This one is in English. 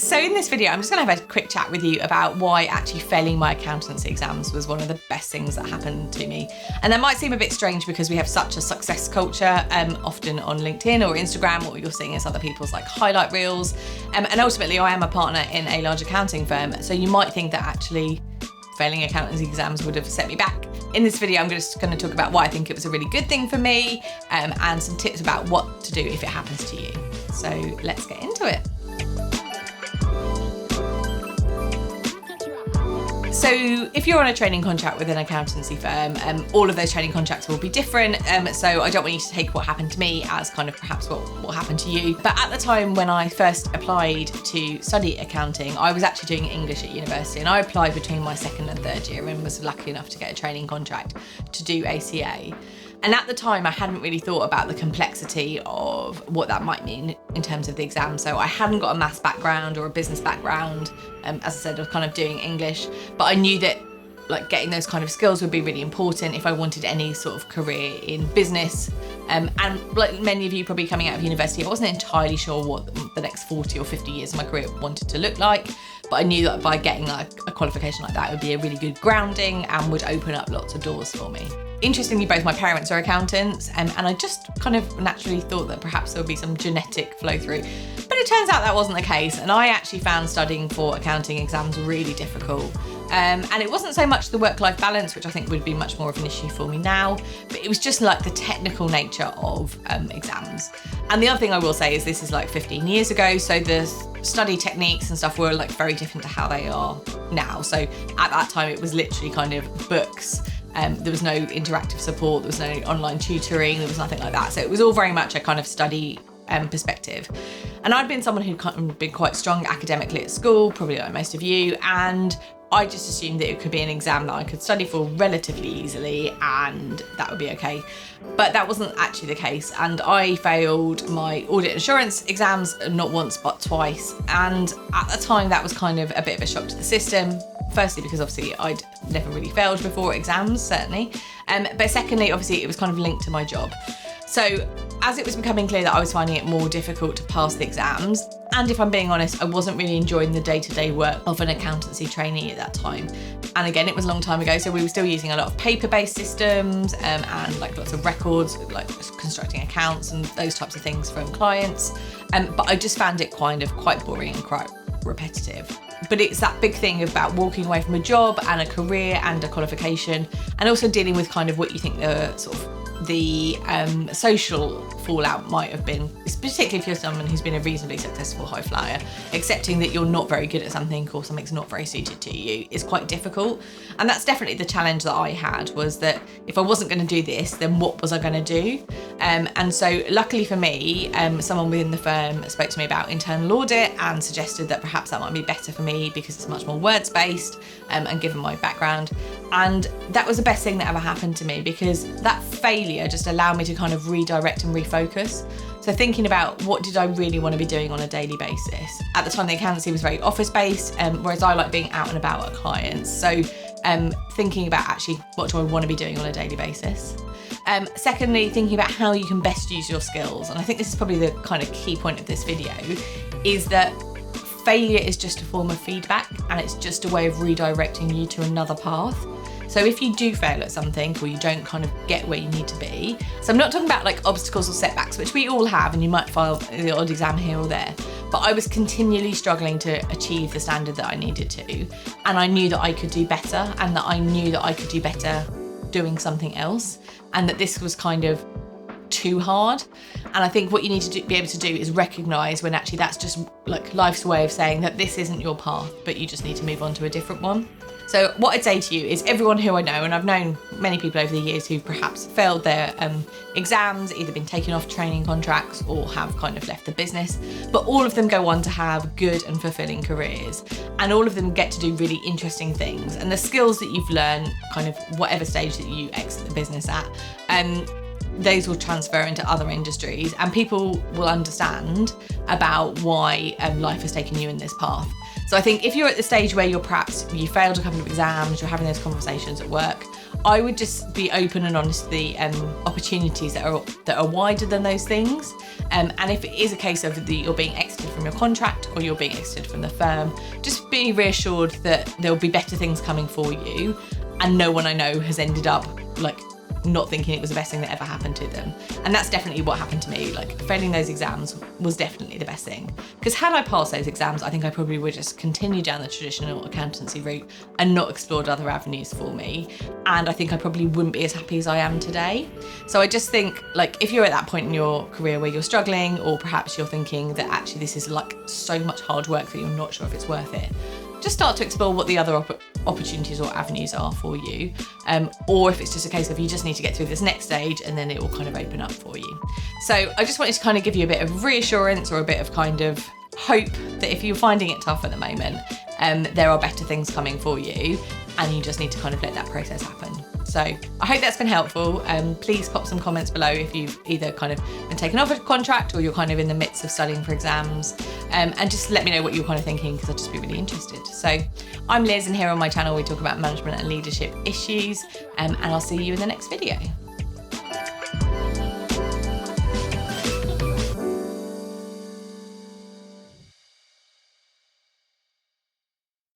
So in this video, I'm just going to have a quick chat with you about why actually failing my accountancy exams was one of the best things that happened to me. And that might seem a bit strange because we have such a success culture, often on LinkedIn or Instagram. What you're seeing is other people's like highlight reels. And ultimately, I am a partner in a large accounting firm. So you might think that actually failing accountancy exams would have set me back. In this video, I'm just going to talk about why I think it was a really good thing for me, and some tips about what to do if it happens to you. So let's get into it. So if you're on a training contract with an accountancy firm, all of those training contracts will be different. So I don't want you to take what happened to me as kind of perhaps what happened to you. But at the time when I first applied to study accounting, I was actually doing English at university, and I applied between my second and third year and was lucky enough to get a training contract to do ACA. And at the time, I hadn't really thought about the complexity of what that might mean in terms of the exam. So I hadn't got a maths background or a business background. As I said, I was kind of doing English, but I knew that like getting those kind of skills would be really important if I wanted any sort of career in business. And like many of you probably coming out of university, I wasn't entirely sure what the next 40 or 50 years of my career wanted to look like. But I knew that by getting like a qualification like that, it would be a really good grounding and would open up lots of doors for me. Interestingly, both my parents are accountants, and I just kind of naturally thought that perhaps there would be some genetic flow through. But it turns out that wasn't the case, and I actually found studying for accounting exams really difficult. And it wasn't so much the work-life balance, which I think would be much more of an issue for me now, but it was just like the technical nature of exams. And the other thing I will say is this is like 15 years ago, so the study techniques and stuff were like very different to how they are now. So at that time, it was literally kind of books. There was no interactive support, there was no online tutoring, there was nothing like that. So it was all very much a kind of study perspective. And I'd been someone who'd kind of been quite strong academically at school, probably like most of you, and I just assumed that it could be an exam that I could study for relatively easily and that would be okay. But that wasn't actually the case, and I failed my audit assurance exams not once but twice. And at the time that was kind of a bit of a shock to the system. Firstly, because obviously I'd never really failed before exams, certainly. But secondly, obviously it was kind of linked to my job. So as it was becoming clear that I was finding it more difficult to pass the exams, and if I'm being honest, I wasn't really enjoying the day-to-day work of an accountancy trainee at that time. And again, it was a long time ago, so we were still using a lot of paper-based systems and like lots of records, like constructing accounts and those types of things from clients. But I just found it kind of quite boring and quite repetitive. But it's that big thing about walking away from a job and a career and a qualification, and also dealing with kind of what you think the sort of the social fallout might have been, particularly if you're someone who's been a reasonably successful high flyer. Accepting that you're not very good at something or something's not very suited to you is quite difficult. And that's definitely the challenge that I had, was that if I wasn't going to do this, then what was I going to do? And so luckily for me, someone within the firm spoke to me about internal audit and suggested that perhaps that might be better for me because it's much more words-based, and given my background. And that was the best thing that ever happened to me, because that failure just allowed me to kind of redirect and refocus. So thinking about what did I really want to be doing on a daily basis. At the time, the accountancy was very office-based, whereas I like being out and about at clients. So thinking about actually what do I want to be doing on a daily basis. Secondly, thinking about how you can best use your skills. And I think this is probably the kind of key point of this video, is that failure is just a form of feedback, and it's just a way of redirecting you to another path. So if you do fail at something, or you don't kind of get where you need to be, so I'm not talking about like obstacles or setbacks, which we all have, and you might fail the odd exam here or there, but I was continually struggling to achieve the standard that I needed to, and I knew that I could do better, and that I knew that I could do better doing something else, and that this was kind of too hard. And I think what you need to be able to do is recognise when actually that's just like life's way of saying that this isn't your path, but you just need to move on to a different one. So what I'd say to you is everyone who I know, and I've known many people over the years who perhaps failed their exams, either been taken off training contracts or have kind of left the business, but all of them go on to have good and fulfilling careers, and all of them get to do really interesting things. And the skills that you've learned, kind of whatever stage that you exit the business at, those will transfer into other industries, and people will understand about why life has taken you in this path. So I think if you're at the stage where you failed a couple of exams, you're having those conversations at work, I would just be open and honest to the opportunities that are wider than those things. And if it is a case of you're being exited from from your contract or you're being exited from the firm, just be reassured that there'll be better things coming for you, and no one I know has ended up like not thinking it was the best thing that ever happened to them. And that's definitely what happened to me. Like, failing those exams was definitely the best thing, because had I passed those exams, I think I probably would just continue down the traditional accountancy route and not explored other avenues for me, and I think I probably wouldn't be as happy as I am today. So I just think, like, if you're at that point in your career where you're struggling, or perhaps you're thinking that actually this is like so much hard work that you're not sure if it's worth it, just start to explore what the other opportunities or avenues are for you, or if it's just a case of you just need to get through this next stage and then it will kind of open up for you. So I just wanted to kind of give you a bit of reassurance or a bit of kind of hope that if you're finding it tough at the moment, there are better things coming for you, and you just need to kind of let that process happen. So I hope that's been helpful. Please pop some comments below if you've either kind of been taken off a contract or you're kind of in the midst of studying for exams, and just let me know what you're kind of thinking, because I'd just be really interested. So I'm Liz, and here on my channel we talk about management and leadership issues, and I'll see you in the next video.